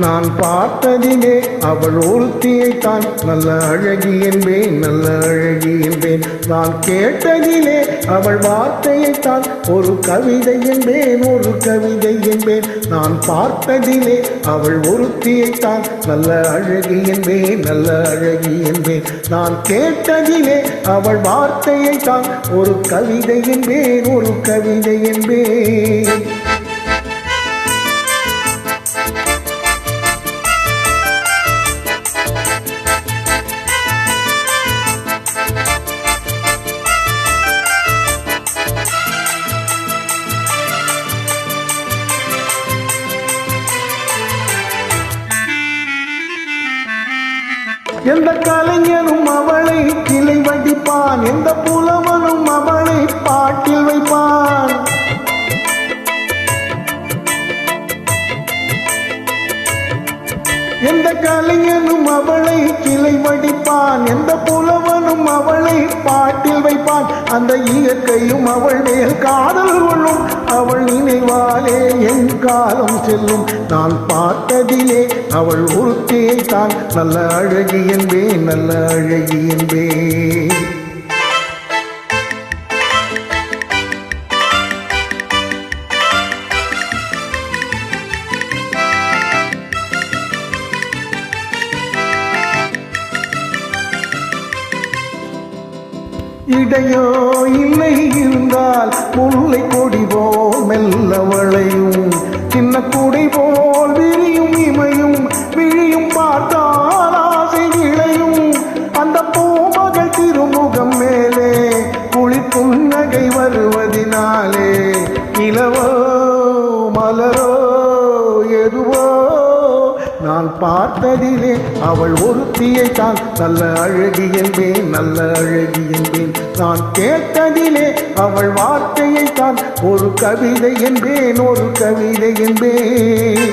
நான் பார்த்ததிலே அவள் ஒருத்தியைத்தான் நல்ல அழகி என்பேன், நல்ல அழகி என்பேன். நான் கேட்டதிலே அவள் வார்த்தையைத்தான் ஒரு கவிதை என்பேன், ஒரு கவிதை என்பேன். நான் பார்த்ததிலே அவள் ஒருத்தியைத்தான் நல்ல அழகி என்பேன், நல்ல அழகி என்பேன். நான் கேட்டதிலே அவள் வார்த்தையைத்தான் ஒரு கவிதை என்பேன், ஒரு கவிதை என்பேன். எந்த கலைஞனும் அவளை கிளை வடிப்பான், எந்த புலவனும் அவளை பாட்டில் வைப்பான். எந்த கலைஞனும் அவளை கிளை வடிப்பான், எந்த புலவனும் அவளை பாட்டில் வைப்பான். அந்த இயற்கையும் அவள் மேல் காதல் கொள்ளும், அவள் நினைவாலே என் காலம் செல்லும். நான் பார்த்ததிலே அவள் ஒருத்தியை தான் நல்ல அழகி என்பேன், நல்ல அழகி என்பேன். இடையோ இல்லை இருந்தால் முல்லை கொடி போல் மெல்ல வளையும், சின்ன குடை போல் விரியும் இமையும், விழியும் பார்த்தால் ஆசை விளையும். அந்த பூமகள் திருமுகம் மேலே குளிர் புன்னகை வருவதினாலே நிலவோ மலரோ எதுவோ நான் பார்த்ததிலே அவள் ஒருத்தியை தான் நல்ல அழகி என்பேன், நல்ல அழகி என்பேன். நான் கேட்டதிலே அவள் வார்த்தையை தான் ஒரு கவிதை என்பேன், ஒரு கவிதை என்பேன்.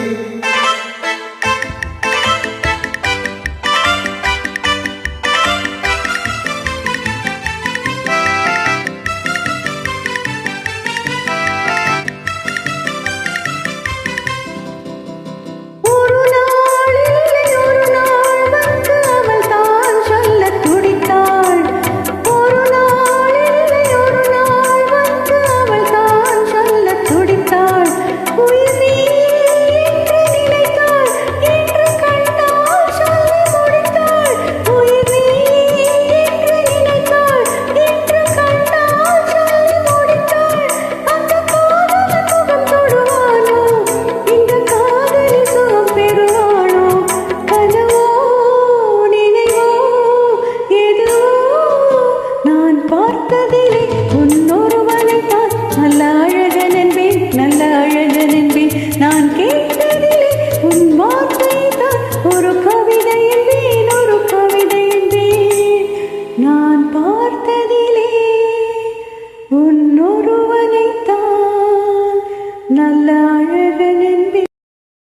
பார்த்ததிலே உன்னொரு